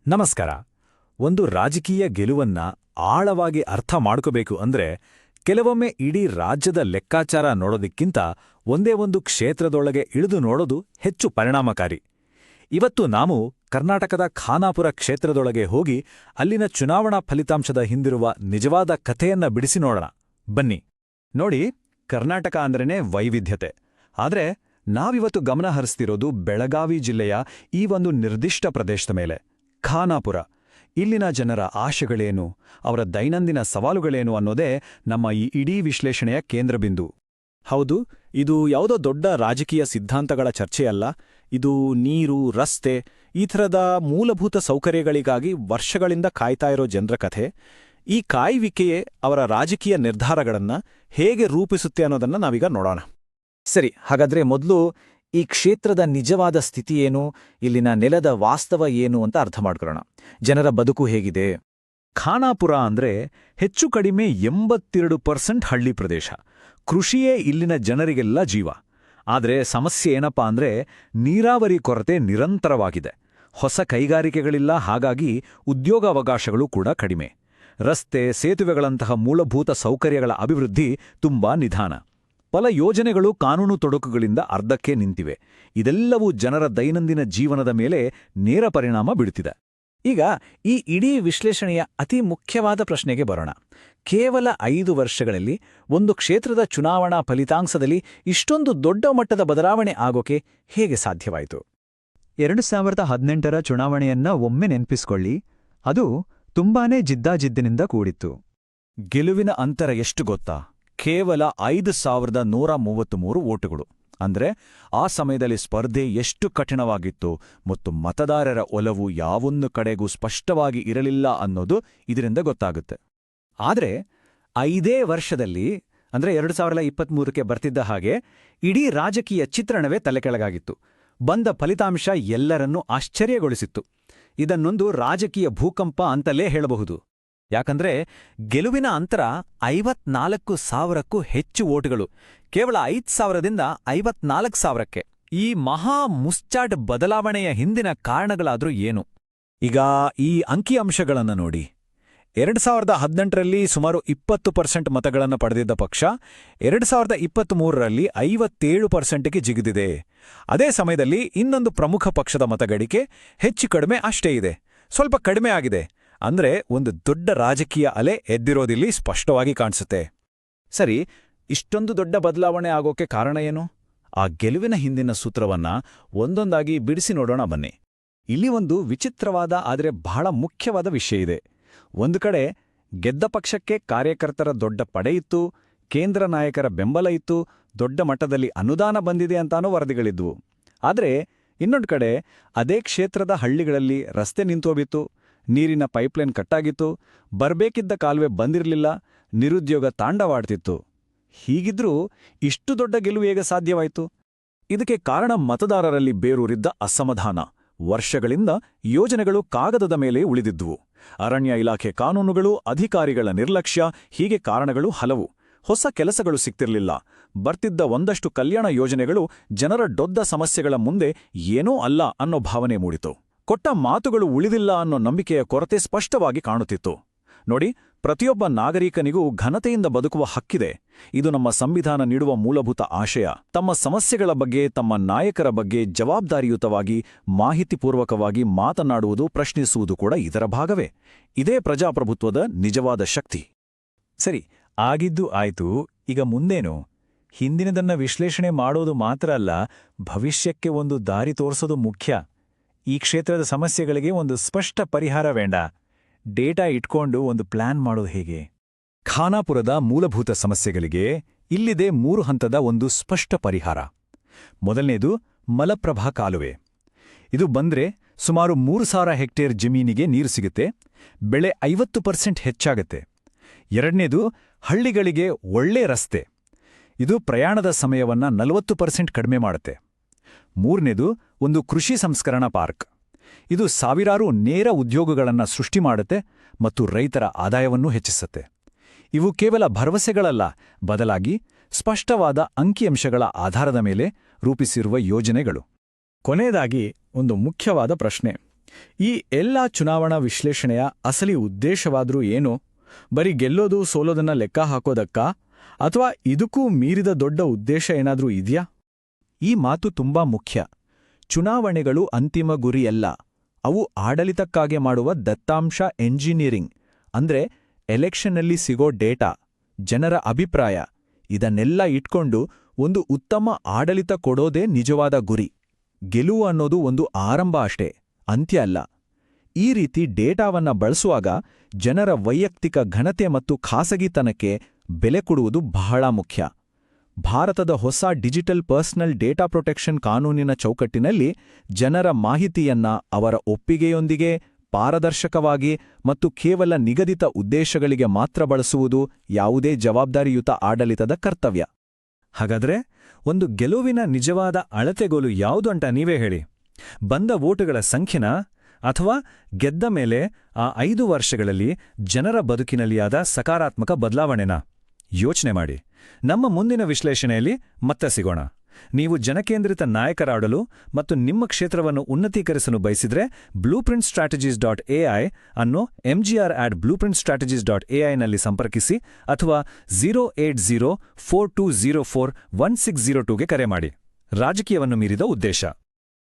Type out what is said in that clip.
ನಮಸ್ಕಾರ. ಒಂದು ರಾಜಕೀಯ ಗೆಲುವನ್ನ ಆಳವಾಗಿ ಅರ್ಥ ಮಾಡ್ಕೋಬೇಕು ಅಂದ್ರೆ ಕೆಲವೊಮ್ಮೆ ಇಡೀ ರಾಜ್ಯದ ಲೆಕ್ಕಾಚಾರ ನೋಡೋದಕ್ಕಿಂತ ಒಂದೇ ಒಂದು ಕ್ಷೇತ್ರದೊಳಗೆ ಇಳಿದು ನೋಡೋದು ಹೆಚ್ಚು ಪರಿಣಾಮಕಾರಿ. ಇವತ್ತು ನಾವು ಕರ್ನಾಟಕದ ಖಾನಾಪುರ ಕ್ಷೇತ್ರದೊಳಗೆ ಹೋಗಿ ಅಲ್ಲಿನ ಚುನಾವಣಾ ಫಲಿತಾಂಶದ ಹಿಂದಿರುವ ನಿಜವಾದ ಕಥೆಯನ್ನ ಬಿಡಿಸಿ ನೋಡೋಣ. ಬನ್ನಿ. ನೋಡಿ, ಕರ್ನಾಟಕ ಅಂದ್ರೇನೆ ವೈವಿಧ್ಯತೆ. ಆದ್ರೆ ನಾವಿವತ್ತು ಗಮನ ಹರಿಸ್ತಿರೋದು ಬೆಳಗಾವಿ ಜಿಲ್ಲೆಯ ಈ ಒಂದು ನಿರ್ದಿಷ್ಟ ಪ್ರದೇಶದ ಮೇಲೆ, ಖಾನಾಪುರ. ಇಲ್ಲಿನ ಜನರ ಆಶೆಗಳೇನು, ಅವರ ದೈನಂದಿನ ಸವಾಲುಗಳೇನು ಅನ್ನೋದೇ ನಮ್ಮ ಈ ಇಡೀ ವಿಶ್ಲೇಷಣೆಯ ಕೇಂದ್ರಬಿಂದು. ಹೌದು, ಇದು ಯಾವುದೋ ದೊಡ್ಡ ರಾಜಕೀಯ ಸಿದ್ಧಾಂತಗಳ ಚರ್ಚೆಯಲ್ಲ. ಇದು ನೀರು, ರಸ್ತೆ, ಈ ಥರದ ಮೂಲಭೂತ ಸೌಕರ್ಯಗಳಿಗಾಗಿ ವರ್ಷಗಳಿಂದ ಕಾಯ್ತಾ ಇರೋ ಜನರ ಕಥೆ. ಈ ಕಾಯುವಿಕೆಯೇ ಅವರ ರಾಜಕೀಯ ನಿರ್ಧಾರಗಳನ್ನ ಹೇಗೆ ರೂಪಿಸುತ್ತೆ ಅನ್ನೋದನ್ನ ನಾವೀಗ ನೋಡೋಣ. ಸರಿ, ಹಾಗಾದ್ರೆ ಮೊದಲು ಈ ಕ್ಷೇತ್ರದ ನಿಜವಾದ ಸ್ಥಿತಿ ಏನು, ಇಲ್ಲಿನ ನೆಲದ ವಾಸ್ತವ ಏನು ಅಂತ ಅರ್ಥ ಮಾಡ್ಕೊಳ್ಳೋಣ. ಜನರ ಬದುಕು ಹೇಗಿದೆ? ಖಾನಾಪುರ ಅಂದ್ರೆ ಹೆಚ್ಚು ಕಡಿಮೆ 82% ಹಳ್ಳಿ ಪ್ರದೇಶ. ಕೃಷಿಯೇ ಇಲ್ಲಿನ ಜನರಿಗೆಲ್ಲ ಜೀವ. ಆದ್ರೆ ಸಮಸ್ಯೆ ಏನಪ್ಪಾ ಅಂದ್ರೆ ನೀರಾವರಿ ಕೊರತೆ ನಿರಂತರವಾಗಿದೆ. ಹೊಸ ಕೈಗಾರಿಕೆಗಳಿಲ್ಲ, ಹಾಗಾಗಿ ಉದ್ಯೋಗಾವಕಾಶಗಳು ಕೂಡ ಕಡಿಮೆ. ರಸ್ತೆ, ಸೇತುವೆಗಳಂತಹ ಮೂಲಭೂತ ಸೌಕರ್ಯಗಳ ಅಭಿವೃದ್ಧಿ ತುಂಬಾ ನಿಧಾನ. ಪಲ ಯೋಜನೆಗಳು ಕಾನೂನು ತೊಡಕುಗಳಿಂದ ಅರ್ಧಕ್ಕೆ ನಿಂತಿವೆ. ಇದೆಲ್ಲವೂ ಜನರ ದೈನಂದಿನ ಜೀವನದ ಮೇಲೆ ನೇರ ಪರಿಣಾಮ ಬೀಳುತ್ತಿದೆ. ಈಗ ಈ ಇಡೀ ವಿಶ್ಲೇಷಣೆಯ ಅತಿ ಮುಖ್ಯವಾದ ಪ್ರಶ್ನೆಗೆ ಬರೋಣ. ಕೇವಲ 5 ವರ್ಷಗಳಲ್ಲಿ ಒಂದು ಕ್ಷೇತ್ರದ ಚುನಾವಣಾ ಫಲಿತಾಂಶದಲ್ಲಿ ಇಷ್ಟೊಂದು ದೊಡ್ಡ ಮಟ್ಟದ ಬದಲಾವಣೆ ಆಗೋಕೆ ಹೇಗೆ ಸಾಧ್ಯವಾಯಿತು? 2018ರ ಚುನಾವಣೆಯನ್ನ ಒಮ್ಮೆ ನೆನ್ಪಿಸ್ಕೊಳ್ಳಿ. ಅದು ತುಂಬಾನೇ ಜಿದ್ದಾಜಿದ್ದಿನಿಂದ ಕೂಡಿತ್ತು. ಗೆಲುವಿನ ಅಂತರ ಎಷ್ಟು ಗೊತ್ತಾ? ಕೇವಲ 5133 ವೋಟುಗಳು. ಅಂದ್ರೆ ಆ ಸಮಯದಲ್ಲಿ ಸ್ಪರ್ಧೆ ಎಷ್ಟು ಕಠಿಣವಾಗಿತ್ತು ಮತ್ತು ಮತದಾರರ ಒಲವು ಯಾವೊಂದು ಕಡೆಗೂ ಸ್ಪಷ್ಟವಾಗಿ ಇರಲಿಲ್ಲ ಅನ್ನೋದು ಇದರಿಂದ ಗೊತ್ತಾಗುತ್ತೆ. ಆದ್ರೆ 5 ವರ್ಷದಲ್ಲಿ, ಅಂದ್ರೆ 2023ಕ್ಕೆ ಬರ್ತಿದ್ದ ಹಾಗೆ ಇಡೀ ರಾಜಕೀಯ ಚಿತ್ರಣವೇ ತಲೆಕೆಳಗಾಗಿತ್ತು. ಬಂದ ಫಲಿತಾಂಶ ಎಲ್ಲರನ್ನೂ ಆಶ್ಚರ್ಯಗೊಳಿಸಿತ್ತು. ಇದನ್ನೊಂದು ರಾಜಕೀಯ ಭೂಕಂಪ ಅಂತಲೇ ಹೇಳಬಹುದು. ಯಾಕಂದ್ರೆ ಗೆಲುವಿನ ಅಂತರ 54,000ಕ್ಕೂ ಹೆಚ್ಚು ವೋಟುಗಳು, ಕೇವಲ 5,000ದಿಂದ 54,000ಕ್ಕೆ. ಈ ಮಹಾ ಮುಸ್ಚಾಟ್ ಬದಲಾವಣೆಯ ಹಿಂದಿನ ಕಾರಣಗಳಾದ್ರೂ ಏನು? ಈಗ ಈ ಅಂಕಿಅಂಶಗಳನ್ನು ನೋಡಿ. 2018ರಲ್ಲಿ ಸುಮಾರು 20% ಮತಗಳನ್ನು ಪಡೆದಿದ್ದ ಪಕ್ಷ 2023ರಲ್ಲಿ 57%ಗೆ ಜಿಗಿದಿದೆ. ಅದೇ ಸಮಯದಲ್ಲಿ ಇನ್ನೊಂದು ಪ್ರಮುಖ ಪಕ್ಷದ ಮತಗಳಿಕೆ ಹೆಚ್ಚು ಕಡಿಮೆ ಅಷ್ಟೇ ಇದೆ, ಸ್ವಲ್ಪ ಕಡಿಮೆ ಆಗಿದೆ. ಅಂದ್ರೆ ಒಂದು ದೊಡ್ಡ ರಾಜಕೀಯ ಅಲೆ ಎದ್ದಿರೋದಿಲ್ಲಿ ಸ್ಪಷ್ಟವಾಗಿ ಕಾಣಿಸುತ್ತೆ. ಸರಿ, ಇಷ್ಟೊಂದು ದೊಡ್ಡ ಬದಲಾವಣೆ ಆಗೋಕೆ ಕಾರಣ ಏನು? ಆ ಗೆಲುವಿನ ಹಿಂದಿನ ಸೂತ್ರವನ್ನ ಒಂದೊಂದಾಗಿ ಬಿಡಿಸಿ ನೋಡೋಣ ಬನ್ನಿ. ಇಲ್ಲಿ ಒಂದು ವಿಚಿತ್ರವಾದ ಆದರೆ ಬಹಳ ಮುಖ್ಯವಾದ ವಿಷಯ ಇದೆ. ಒಂದು ಕಡೆ ಗೆದ್ದ ಪಕ್ಷಕ್ಕೆ ಕಾರ್ಯಕರ್ತರ ದೊಡ್ಡ ಪಡೆ ಇತ್ತು, ಕೇಂದ್ರ ನಾಯಕರ ಬೆಂಬಲ ಇತ್ತು, ದೊಡ್ಡ ಮಟ್ಟದಲ್ಲಿ ಅನುದಾನ ಬಂದಿದೆ ಅಂತಾನೂ ವರದಿಗಳಿದ್ವು. ಆದ್ರೆ ಇನ್ನೊಂದು ಕಡೆ ಅದೇ ಕ್ಷೇತ್ರದ ಹಳ್ಳಿಗಳಲ್ಲಿ ರಸ್ತೆ ನಿಂತೋಬಿತ್ತು, ನೀರಿನ ಪೈಪ್ಲೈನ್ ಕಟ್ಟಾಗಿತ್ತು, ಬರ್ಬೇಕಿದ್ದ ಕಾಲುವೆ ಬಂದಿರಲಿಲ್ಲ, ನಿರುದ್ಯೋಗ ತಾಂಡವಾಡ್ತಿತ್ತು. ಹೀಗಿದ್ರೂ ಇಷ್ಟು ದೊಡ್ಡ ಗೆಲುವು ಹೇಗೆ ಸಾಧ್ಯವಾಯಿತು? ಇದಕ್ಕೆ ಕಾರಣ ಮತದಾರರಲ್ಲಿ ಬೇರೂರಿದ್ದ ಅಸಮಾಧಾನ. ವರ್ಷಗಳಿಂದ ಯೋಜನೆಗಳು ಕಾಗದದ ಮೇಲೆ ಉಳಿದಿದ್ದುವು. ಅರಣ್ಯ ಇಲಾಖೆ ಕಾನೂನುಗಳು, ಅಧಿಕಾರಿಗಳ ನಿರ್ಲಕ್ಷ್ಯ, ಹೀಗೆ ಕಾರಣಗಳು ಹಲವು. ಹೊಸ ಕೆಲಸಗಳು ಸಿಗ್ತಿರ್ಲಿಲ್ಲ. ಬರ್ತಿದ್ದ ಒಂದಷ್ಟು ಕಲ್ಯಾಣ ಯೋಜನೆಗಳು ಜನರ ದೊಡ್ಡ ಸಮಸ್ಯೆಗಳ ಮುಂದೆ ಏನೂ ಅಲ್ಲ ಅನ್ನೋ ಭಾವನೆ ಮೂಡಿತು. ಕೊಟ್ಟ ಮಾತುಗಳು ಉಳಿದಿಲ್ಲ ಅನ್ನೋ ನಂಬಿಕೆಯ ಕೊರತೆ ಸ್ಪಷ್ಟವಾಗಿ ಕಾಣುತ್ತಿತ್ತು. ನೋಡಿ, ಪ್ರತಿಯೊಬ್ಬ ನಾಗರಿಕನಿಗೂ ಘನತೆಯಿಂದ ಬದುಕುವ ಹಕ್ಕಿದೆ. ಇದು ನಮ್ಮ ಸಂವಿಧಾನ ನೀಡುವ ಮೂಲಭೂತ ಆಶಯ. ತಮ್ಮ ಸಮಸ್ಯೆಗಳ ಬಗ್ಗೆ, ತಮ್ಮ ನಾಯಕರ ಬಗ್ಗೆ ಜವಾಬ್ದಾರಿಯುತವಾಗಿ, ಮಾಹಿತಿಪೂರ್ವಕವಾಗಿ ಮಾತನಾಡುವುದು, ಪ್ರಶ್ನಿಸುವುದು ಕೂಡ ಇದರ ಭಾಗವೇ. ಇದೇ ಪ್ರಜಾಪ್ರಭುತ್ವದ ನಿಜವಾದ ಶಕ್ತಿ. ಸರಿ, ಆಗಿದ್ದು ಆಯ್ತು. ಈಗ ಮುಂದೇನು? ಹಿಂದಿನದನ್ನ ವಿಶ್ಲೇಷಣೆ ಮಾಡೋದು ಮಾತ್ರ ಅಲ್ಲ, ಭವಿಷ್ಯಕ್ಕೆ ಒಂದು ದಾರಿ ತೋರಿಸೋದು ಮುಖ್ಯ. ಈ ಕ್ಷೇತ್ರದ ಸಮಸ್ಯೆಗಳಿಗೆ ಒಂದು ಸ್ಪಷ್ಟ ಪರಿಹಾರ ಬೇಡ, ಡೇಟಾ ಇಟ್ಕೊಂಡು ಒಂದು ಪ್ಲಾನ್ ಮಾಡೋದು ಹೇಗೆ? ಖಾನಾಪುರದ ಮೂಲಭೂತ ಸಮಸ್ಯೆಗಳಿಗೆ ಇಲ್ಲಿದೆ 3 ಹಂತದ ಒಂದು ಸ್ಪಷ್ಟ ಪರಿಹಾರ. ಮೊದಲನೇದು ಮಲಪ್ರಭಾ ಕಾಲುವೆ. ಇದು ಬಂದ್ರೆ ಸುಮಾರು 3,000 ಹೆಕ್ಟೇರ್ ಜಮೀನಿಗೆ ನೀರು ಸಿಗುತ್ತೆ, ಬೆಳೆ 50% ಹೆಚ್ಚಾಗತ್ತೆ. ಎರಡನೇದು ಹಳ್ಳಿಗಳಿಗೆ ಒಳ್ಳೆ ರಸ್ತೆ. ಇದು ಪ್ರಯಾಣದ ಸಮಯವನ್ನ 40% ಕಡಿಮೆ ಮಾಡುತ್ತೆ. ಮೂರನೇದು ಒಂದು ಕೃಷಿ ಸಂಸ್ಕರಣಾ ಪಾರ್ಕ್. ಇದು ಸಾವಿರಾರು ನೇರ ಉದ್ಯೋಗಗಳನ್ನು ಸೃಷ್ಟಿ ಮಾಡುತ್ತೆ ಮತ್ತು ರೈತರ ಆದಾಯವನ್ನೂ ಹೆಚ್ಚಿಸುತ್ತೆ. ಇವು ಕೇವಲ ಭರವಸೆಗಳಲ್ಲ, ಬದಲಾಗಿ ಸ್ಪಷ್ಟವಾದ ಅಂಕಿಅಂಶಗಳ ಆಧಾರದ ಮೇಲೆ ರೂಪಿಸಿರುವ ಯೋಜನೆಗಳು. ಕೊನೆಯದಾಗಿ ಒಂದು ಮುಖ್ಯವಾದ ಪ್ರಶ್ನೆ. ಈ ಎಲ್ಲ ಚುನಾವಣಾ ವಿಶ್ಲೇಷಣೆಯ ಅಸಲಿ ಉದ್ದೇಶವಾದ್ರೂ ಏನು? ಬರೀ ಗೆಲ್ಲೋದು ಸೋಲೋದನ್ನ ಲೆಕ್ಕ ಹಾಕೋದಕ್ಕಾ? ಅಥವಾ ಇದಕ್ಕೂ ಮೀರಿದ ದೊಡ್ಡ ಉದ್ದೇಶ ಏನಾದ್ರೂ ಇದೆಯಾ? ಈ ಮಾತು ತುಂಬಾ ಮುಖ್ಯ. ಚುನಾವಣೆಗಳು ಅಂತಿಮ ಗುರಿಯಲ್ಲ. ಅವು ಆಡಳಿತಕ್ಕಾಗಿ ಮಾಡುವ ದತ್ತಾಂಶ ಎಂಜಿನಿಯರಿಂಗ್. ಅಂದ್ರೆ ಎಲೆಕ್ಷನ್ನಲ್ಲಿ ಸಿಗೋ ಡೇಟಾ, ಜನರ ಅಭಿಪ್ರಾಯ, ಇದನ್ನೆಲ್ಲ ಇಟ್ಕೊಂಡು ಒಂದು ಉತ್ತಮ ಆಡಳಿತ ಕೊಡೋದೇ ನಿಜವಾದ ಗುರಿ. ಗೆಲುವು ಅನ್ನೋದು ಒಂದು ಆರಂಭ ಅಷ್ಟೇ, ಅಂತ್ಯ ಅಲ್ಲ. ಈ ರೀತಿ ಡೇಟಾವನ್ನ ಬಳಸುವಾಗ ಜನರ ವೈಯಕ್ತಿಕ ಘನತೆ ಮತ್ತು ಖಾಸಗಿತನಕ್ಕೆ ಬೆಲೆ ಕೊಡುವುದು ಬಹಳ ಮುಖ್ಯ. ಭಾರತದ ಹೊಸ ಡಿಜಿಟಲ್ ಪರ್ಸನಲ್ ಡೇಟಾ ಪ್ರೊಟೆಕ್ಷನ್ ಕಾನೂನಿನ ಚೌಕಟ್ಟಿನಲ್ಲಿ ಜನರ ಮಾಹಿತಿಯನ್ನ ಅವರ ಒಪ್ಪಿಗೆಯೊಂದಿಗೆ ಪಾರದರ್ಶಕವಾಗಿ ಮತ್ತು ಕೇವಲ ನಿಗದಿತ ಉದ್ದೇಶಗಳಿಗೆ ಮಾತ್ರ ಬಳಸುವುದು ಯಾವುದೇ ಜವಾಬ್ದಾರಿಯುತ ಆಡಳಿತದ ಕರ್ತವ್ಯ. ಹಾಗಾದ್ರೆ ಒಂದು ಗೆಲುವಿನ ನಿಜವಾದ ಅಳತೆಗೋಲು ಯಾವುದು ಅಂತ ನೀವೇ ಹೇಳಿ. ಬಂದ ವೋಟುಗಳ ಸಂಖ್ಯೆನಾ? ಅಥವಾ ಗೆದ್ದ ಮೇಲೆ ಆ 5 ವರ್ಷಗಳಲ್ಲಿ ಜನರ ಬದುಕಿನಲ್ಲಿ ಆದ ಸಕಾರಾತ್ಮಕ ಬದಲಾವಣೆನಾ? ಯೋಚನೆ ಮಾಡಿ. ನಮ್ಮ ಮುಂದಿನ ವಿಶ್ಲೇಷಣೆಯಲ್ಲಿ ಮತ್ತೆ ಸಿಗೋಣ. ನೀವು ಜನಕೇಂದ್ರಿತ ನಾಯಕರಾಡಲು ಮತ್ತು ನಿಮ್ಮ ಕ್ಷೇತ್ರವನ್ನು ಉನ್ನತೀಕರಿಸಲು ಬಯಸಿದ್ರೆ blueprintstrategies.ai ಅನ್ನು mgr@blueprintstrategies.ai ನಲ್ಲಿ ಸಂಪರ್ಕಿಸಿ ಅಥವಾ 08042041602ಗೆ ಕರೆ ಮಾಡಿ. ರಾಜಕೀಯವನ್ನು ಮೀರಿದ ಉದ್ದೇಶ.